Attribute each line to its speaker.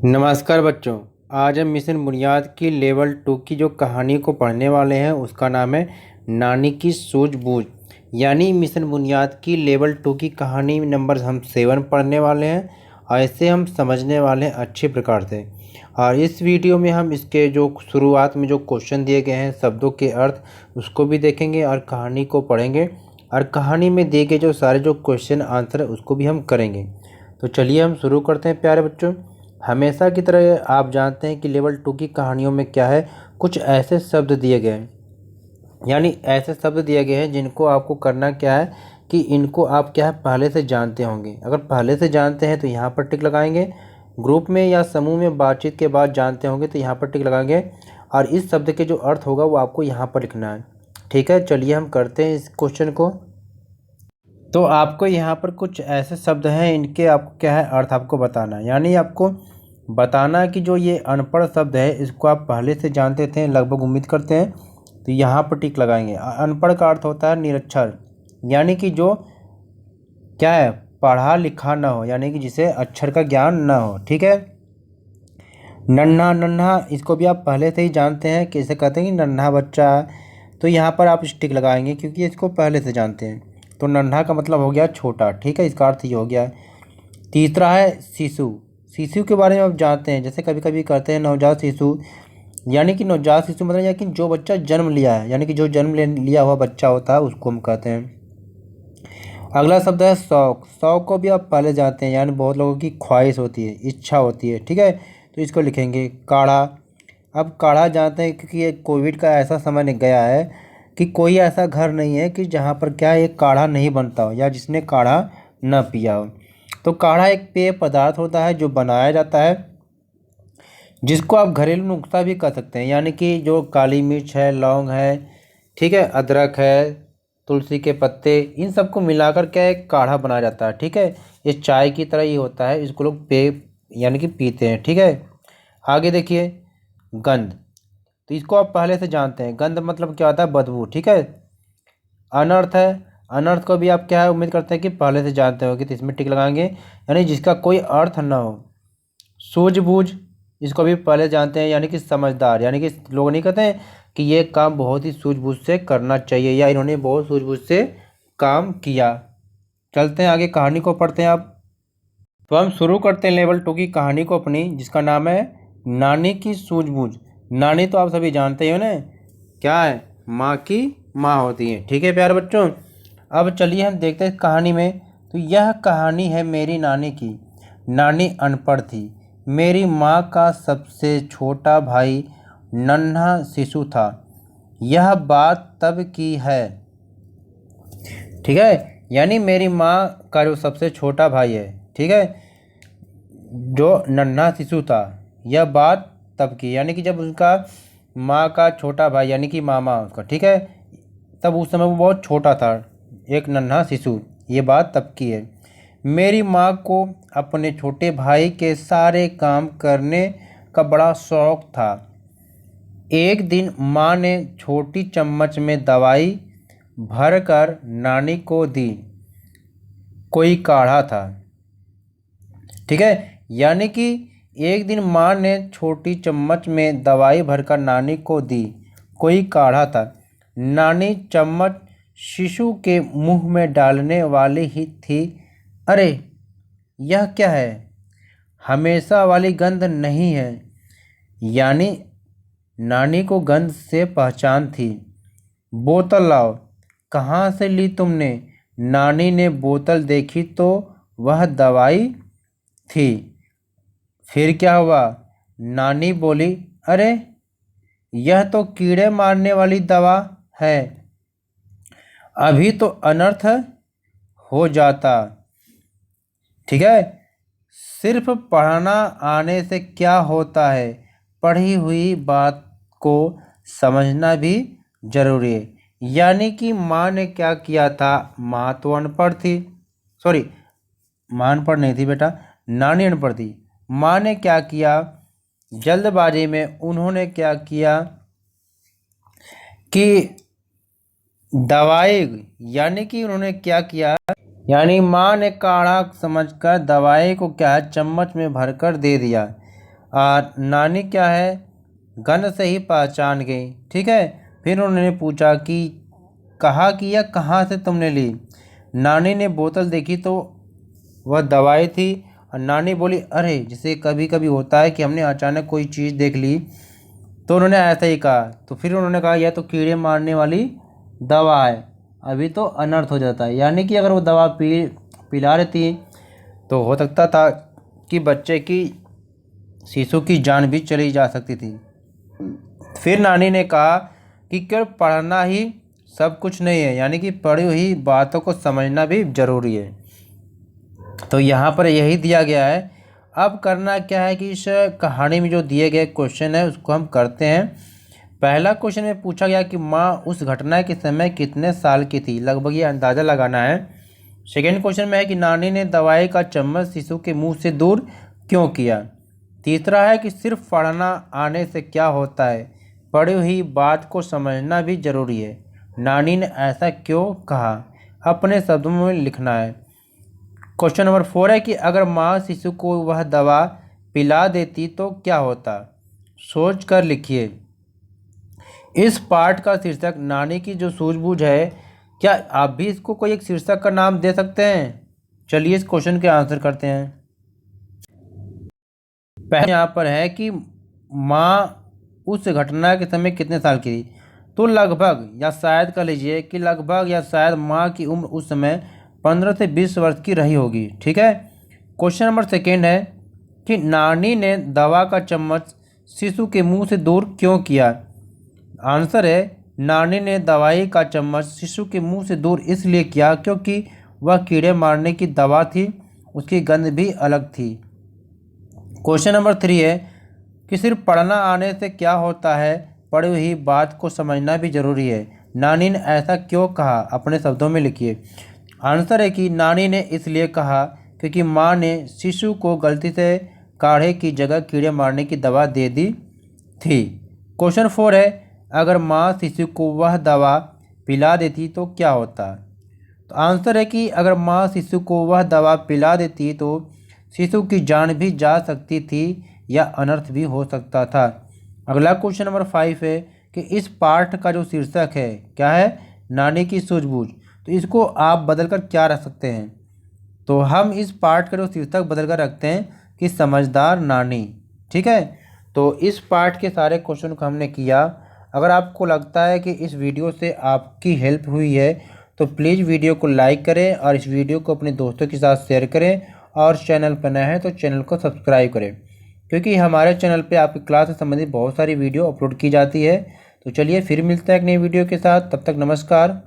Speaker 1: नमस्कार बच्चों। आज हम मिशन बुनियाद की लेवल 2 की जो कहानी को पढ़ने वाले हैं उसका नाम है नानी की सूझबूझ। यानी मिशन बुनियाद की लेवल 2 की कहानी नंबर हम 7 पढ़ने वाले हैं और ऐसे हम समझने वाले हैं अच्छे प्रकार से। और इस वीडियो में हम इसके जो शुरुआत में जो क्वेश्चन दिए गए हैं शब्दों के अर्थ उसको भी देखेंगे और कहानी को पढ़ेंगे और कहानी में दिए गए जो सारे जो क्वेश्चन आंसर है उसको भी हम करेंगे। तो चलिए हम शुरू करते हैं प्यारे बच्चों। हमेशा की तरह आप जानते हैं कि लेवल 2 की कहानियों में क्या है, कुछ ऐसे शब्द दिए गए हैं, यानी ऐसे शब्द दिए गए हैं जिनको आपको करना क्या है कि इनको आप क्या है पहले से जानते होंगे। अगर पहले से जानते हैं तो यहाँ पर टिक लगाएंगे, ग्रुप में या समूह में बातचीत के बाद जानते होंगे तो यहाँ पर टिक लगाएंगे और इस शब्द के जो अर्थ होगा वो आपको यहाँ पर लिखना है। ठीक है, चलिए हम करते हैं इस क्वेश्चन को। तो आपको यहाँ पर कुछ ऐसे शब्द हैं, इनके आपको क्या है अर्थ आपको बताना है, यानी आपको बताना है कि जो ये अनपढ़ शब्द है इसको आप पहले से जानते थे, लगभग उम्मीद करते हैं, तो यहाँ पर टिक लगाएंगे। अनपढ़ का अर्थ होता है निरक्षर, यानी कि जो क्या है पढ़ा लिखा ना हो, यानी कि जिसे अक्षर का ज्ञान ना हो। ठीक है। नन्हा, नन्हा इसको भी आप पहले से ही जानते हैं कि इसे कहते हैं कि नन्हा बच्चा है, तो यहाँ पर आप टिक लगाएंगे क्योंकि इसको पहले से जानते हैं। तो नन्हा का मतलब हो गया छोटा। ठीक है, इसका अर्थ ये हो गया। तीसरा है शिशु। शिशु के बारे में आप जानते हैं, जैसे कभी कभी कहते हैं नवजात शिशु, यानी कि नवजात शिशु मतलब यानी कि जो बच्चा जन्म लिया है, यानी कि जो जन्म लिया हुआ बच्चा होता है उसको हम कहते हैं। अगला शब्द है शौक। शौक को भी आप पहले जानते हैं, यानी बहुत लोगों की ख्वाहिश होती है, इच्छा होती है। ठीक है, तो इसको लिखेंगे काढ़ा। अब काढ़ा जानते हैं क्योंकि ये कोविड का ऐसा समय गया है कि कोई ऐसा घर नहीं है कि जहाँ पर क्या एक काढ़ा नहीं बनता हो या जिसने काढ़ा न पिया हो। तो काढ़ा एक पेय पदार्थ होता है जो बनाया जाता है, जिसको आप घरेलू नुस्खा भी कर सकते हैं, यानी कि जो काली मिर्च है, लौंग है, ठीक है, अदरक है, तुलसी के पत्ते, इन सबको मिलाकर क्या एक काढ़ा बनाया जाता है। ठीक है, ये चाय की तरह ही होता है, इसको लोग पेय यानी कि पीते हैं। ठीक है, आगे देखिए गंध। तो इसको आप पहले से जानते हैं, गंध मतलब क्या होता है बदबू। ठीक है। अनर्थ है। अनर्थ को भी आप क्या है उम्मीद करते हैं कि पहले से जानते होंगे, तो इसमें टिक लगाएंगे, यानी जिसका कोई अर्थ ना हो। सूझबूझ इसको भी पहले जानते हैं, यानी कि समझदार, यानी कि लोग नहीं कहते हैं कि ये काम बहुत ही सूझबूझ से करना चाहिए या इन्होंने बहुत सूझबूझ से काम किया। चलते हैं आगे, कहानी को पढ़ते हैं आप। तो हम शुरू करते हैं लेवल 2 की कहानी को अपनी, जिसका नाम है नानी की सूझबूझ। नानी तो आप सभी जानते हो ना, क्या है माँ की माँ होती है। ठीक है प्यारे बच्चों, अब चलिए हम देखते हैं कहानी में। तो यह कहानी है मेरी नानी की। नानी अनपढ़ थी। मेरी माँ का सबसे छोटा भाई नन्हा शिशु था। यह बात तब की है। ठीक है, यानी मेरी माँ का जो सबसे छोटा भाई है, ठीक है, जो नन्हा शिशु था, यह बात तब की, यानी कि जब उसका माँ का छोटा भाई यानी कि मामा उसका, ठीक है, तब उस समय वो बहुत छोटा था, एक नन्हा शिशु। ये बात तब की है। मेरी माँ को अपने छोटे भाई के सारे काम करने का बड़ा शौक था। एक दिन माँ ने छोटी चम्मच में दवाई भरकर नानी को दी। कोई काढ़ा था। ठीक है, यानी कि एक दिन माँ ने छोटी चम्मच में दवाई भरकर नानी को दी। कोई काढ़ा था। नानी चम्मच शिशु के मुंह में डालने वाली ही थी। अरे यह क्या है, हमेशा वाली गंध नहीं है। यानी नानी को गंध से पहचान थी। बोतल लाओ। कहाँ से ली तुमने? नानी ने बोतल देखी तो वह दवाई थी। फिर क्या हुआ? नानी बोली, अरे यह तो कीड़े मारने वाली दवा है, अभी तो अनर्थ हो जाता। ठीक है, सिर्फ पढ़ना आने से क्या होता है, पढ़ी हुई बात को समझना भी जरूरी है। यानी कि माँ ने क्या किया था, माँ तो अनपढ़ थी, सॉरी माँ अनपढ़ नहीं थी बेटा, नानी अनपढ़ थी। माँ ने क्या किया, जल्दबाजी में उन्होंने क्या किया कि दवाई, यानी कि उन्होंने क्या किया, यानी माँ ने काढ़ा समझकर दवाई को क्या है चम्मच में भरकर दे दिया। नानी क्या है, गंध से ही पहचान गई। ठीक है। फिर उन्होंने पूछा कि कहा कि यह कहाँ से तुमने ली। नानी ने बोतल देखी तो वह दवाई थी। और नानी बोली, अरे जैसे कभी कभी होता है कि हमने अचानक कोई चीज़ देख ली। तो उन्होंने ऐसा ही कहा। तो फिर उन्होंने कहा यह तो कीड़े मारने वाली दवा है, अभी तो अनर्थ हो जाता है। यानी कि अगर वो दवा पिला रहती तो हो सकता था कि बच्चे की, शिशु की जान भी चली जा सकती थी। फिर नानी ने कहा कि केवल पढ़ना ही सब कुछ नहीं है, यानी कि पढ़ी हुई बातों को समझना भी जरूरी है। तो यहाँ पर यही दिया गया है। अब करना क्या है कि इस कहानी में जो दिए गए क्वेश्चन है उसको हम करते हैं। पहला क्वेश्चन में पूछा गया कि माँ उस घटना के समय कितने साल की थी, लगभग ये अंदाज़ा लगाना है। सेकेंड क्वेश्चन में है कि नानी ने दवाई का चम्मच शिशु के मुंह से दूर क्यों किया। तीसरा है कि सिर्फ पढ़ना आने से क्या होता है, पढ़ी हुई बात को समझना भी जरूरी है, नानी ने ऐसा क्यों कहा, अपने शब्दों में लिखना है। क्वेश्चन नंबर 4 है कि अगर माँ शिशु को वह दवा पिला देती तो क्या होता, सोच कर लिखिए। इस पाठ का शीर्षक नानी की जो सूझबूझ है, क्या आप भी इसको कोई एक शीर्षक का नाम दे सकते हैं। चलिए इस क्वेश्चन के आंसर करते हैं। पहले यहाँ पर है कि माँ उस घटना के समय कितने साल की थी, तो लगभग या शायद कह लीजिए कि लगभग या शायद माँ की उम्र उस समय 15 से 20 वर्ष की रही होगी। ठीक है। क्वेश्चन नंबर सेकेंड है कि नानी ने दवा का चम्मच शिशु के मुंह से दूर क्यों किया। आंसर है, नानी ने दवाई का चम्मच शिशु के मुंह से दूर इसलिए किया क्योंकि वह कीड़े मारने की दवा थी, उसकी गंध भी अलग थी। क्वेश्चन नंबर 3 है कि सिर्फ पढ़ना आने से क्या होता है, पढ़ी हुई बात को समझना भी जरूरी है, नानी ने ऐसा क्यों कहा, अपने शब्दों में लिखिए। आंसर है कि नानी ने इसलिए कहा क्योंकि माँ ने शिशु को गलती से काढ़े की जगह कीड़े मारने की दवा दे दी थी। क्वेश्चन 4 है, अगर माँ शिशु को वह दवा पिला देती तो क्या होता। तो आंसर है कि अगर माँ शिशु को वह दवा पिला देती तो शिशु की जान भी जा सकती थी या अनर्थ भी हो सकता था। अगला क्वेश्चन नंबर 5 है कि इस पाठ का जो शीर्षक है क्या है, नानी की सूझबूझ, तो इसको आप बदल कर क्या रख सकते हैं। तो हम इस पाठ का जो शीर्षक बदल कर रखते हैं कि समझदार नानी। ठीक है। तो इस पाठ के सारे क्वेश्चन को हमने किया। अगर आपको लगता है कि इस वीडियो से आपकी हेल्प हुई है तो प्लीज़ वीडियो को लाइक करें और इस वीडियो को अपने दोस्तों के साथ शेयर करें, और चैनल पर नए हैं तो चैनल को सब्सक्राइब करें, क्योंकि हमारे चैनल पे आपकी क्लास से संबंधित बहुत सारी वीडियो अपलोड की जाती है। तो चलिए फिर मिलते हैं एक नई वीडियो के साथ, तब तक नमस्कार।